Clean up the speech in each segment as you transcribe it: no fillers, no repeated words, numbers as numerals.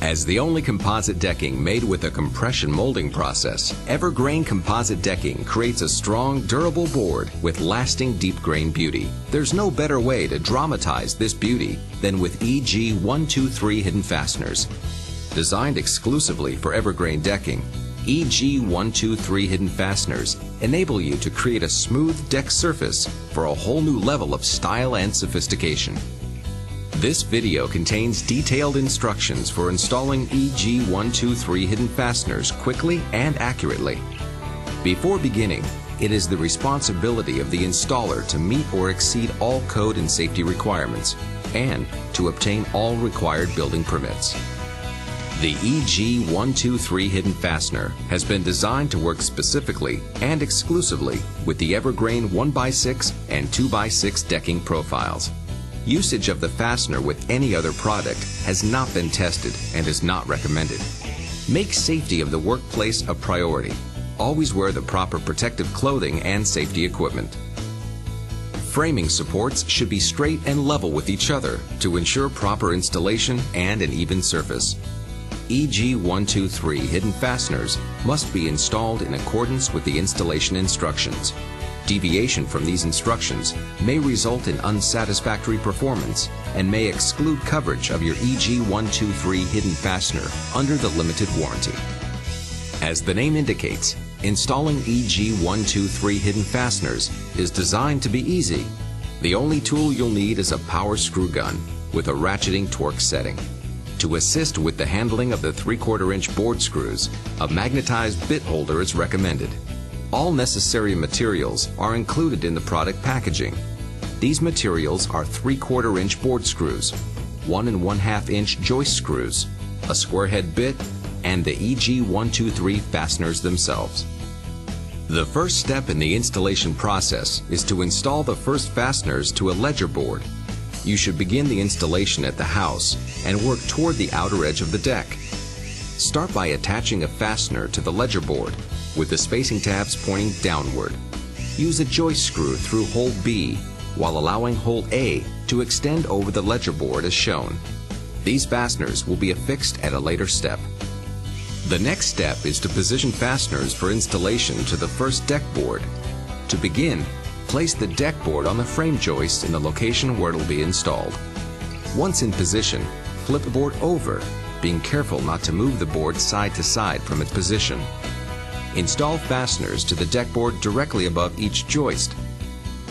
As the only composite decking made with a compression molding process, EverGrain composite decking creates a strong, durable board with lasting deep grain beauty. There's no better way to dramatize this beauty than with EG123 hidden fasteners. Designed exclusively for EverGrain decking, EG123 hidden fasteners enable you to create a smooth deck surface for a whole new level of style and sophistication. This video contains detailed instructions for installing EG123 hidden fasteners quickly and accurately. Before beginning, it is the responsibility of the installer to meet or exceed all code and safety requirements and to obtain all required building permits. The EG123 hidden fastener has been designed to work specifically and exclusively with the EverGrain 1x6 and 2x6 decking profiles. Usage of the fastener with any other product has not been tested and is not recommended. Make safety of the workplace a priority. Always wear the proper protective clothing and safety equipment. Framing supports should be straight and level with each other to ensure proper installation and an even surface. EG123 hidden fasteners must be installed in accordance with the installation instructions. Deviation from these instructions may result in unsatisfactory performance and may exclude coverage of your EG123 hidden fastener under the limited warranty. As the name indicates, installing EG123 hidden fasteners is designed to be easy. The only tool you'll need is a power screw gun with a ratcheting torque setting. To assist with the handling of the 3/4 inch board screws, a magnetized bit holder is recommended. All necessary materials are included in the product packaging. These materials are 3/4 inch board screws, 1 1/2 inch joist screws, a square head bit, and the EG123 fasteners themselves. The first step in the installation process is to install the first fasteners to a ledger board. You should begin the installation at the house and work toward the outer edge of the deck. Start by attaching a fastener to the ledger board with the spacing tabs pointing downward. Use a joist screw through hole B while allowing hole A to extend over the ledger board as shown. These fasteners will be affixed at a later step. The next step is to position fasteners for installation to the first deck board. To begin, place the deck board on the frame joist in the location where it will be installed. Once in position, flip the board over, being careful not to move the board side to side from its position. Install fasteners to the deck board directly above each joist.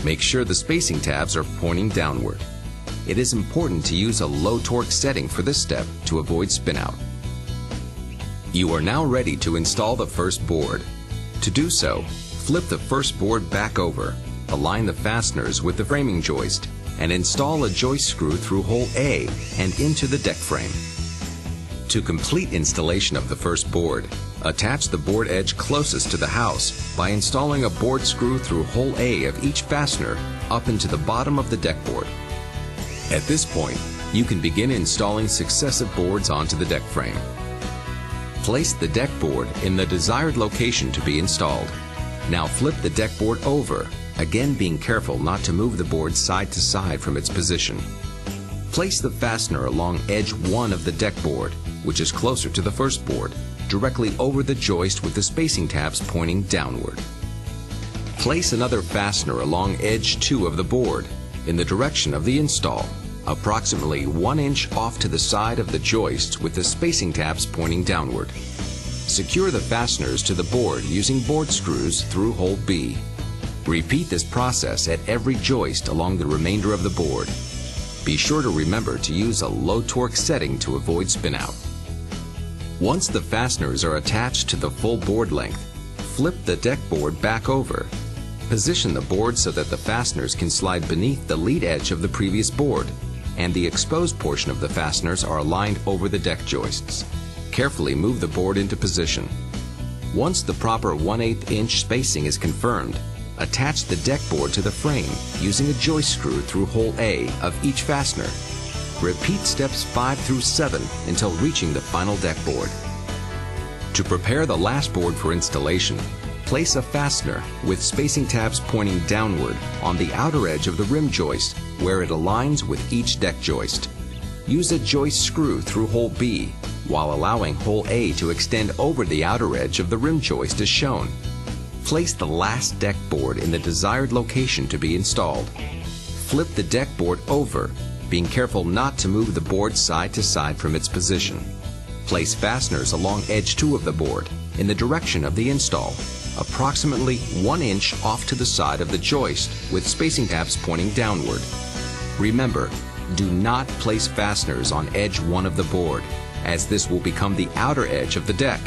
Make sure the spacing tabs are pointing downward. It is important to use a low torque setting for this step to avoid spinout. You are now ready to install the first board. To do so, flip the first board back over, align the fasteners with the framing joist, and install a joist screw through hole A and into the deck frame. To complete installation of the first board, attach the board edge closest to the house by installing a board screw through hole A of each fastener up into the bottom of the deck board. At this point, you can begin installing successive boards onto the deck frame. Place the deck board in the desired location to be installed. Now flip the deck board over, again being careful not to move the board side to side from its position. Place the fastener along edge 1 of the deck board, which is closer to the first board, directly over the joist with the spacing tabs pointing downward. Place another fastener along edge 2 of the board, in the direction of the install, approximately 1 inch off to the side of the joist with the spacing tabs pointing downward. Secure the fasteners to the board using board screws through hole B. Repeat this process at every joist along the remainder of the board. Be sure to remember to use a low torque setting to avoid spinout. Once the fasteners are attached to the full board length, flip the deck board back over. Position the board so that the fasteners can slide beneath the lead edge of the previous board, and the exposed portion of the fasteners are aligned over the deck joists. Carefully move the board into position. Once the proper 1/8 inch spacing is confirmed, attach the deck board to the frame using a joist screw through hole A of each fastener. Repeat steps 5 through 7 until reaching the final deck board. To prepare the last board for installation, place a fastener with spacing tabs pointing downward on the outer edge of the rim joist where it aligns with each deck joist. Use a joist screw through hole B while allowing hole A to extend over the outer edge of the rim joist as shown. Place the last deck board in the desired location to be installed. Flip the deck board over, being careful not to move the board side to side from its position. Place fasteners along edge 2 of the board in the direction of the install, approximately 1 inch off to the side of the joist with spacing tabs pointing downward. Remember, do not place fasteners on edge 1 of the board, as this will become the outer edge of the deck.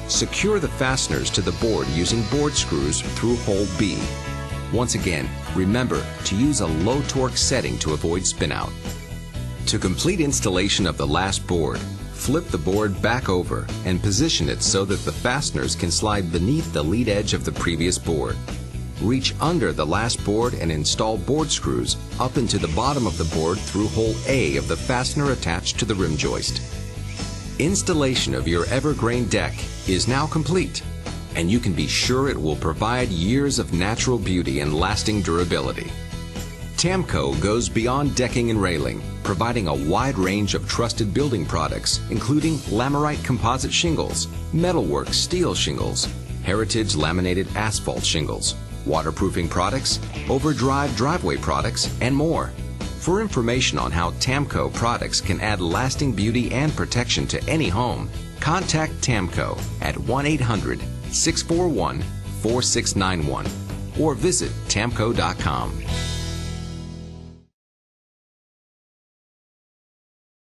Secure the fasteners to the board using board screws through hole B. Once again, remember to use a low torque setting to avoid spinout. To complete installation of the last board, flip the board back over and position it so that the fasteners can slide beneath the lead edge of the previous board. Reach under the last board and install board screws up into the bottom of the board through hole A of the fastener attached to the rim joist. Installation of your EverGrain deck is now complete, and you can be sure it will provide years of natural beauty and lasting durability. Tamko goes beyond decking and railing, providing a wide range of trusted building products, including Lamerite composite shingles, metalwork steel shingles, heritage laminated asphalt shingles, waterproofing products, overdrive driveway products, and more. For information on how Tamko products can add lasting beauty and protection to any home, contact Tamko at 1-800-641-4691 or visit tamko.com.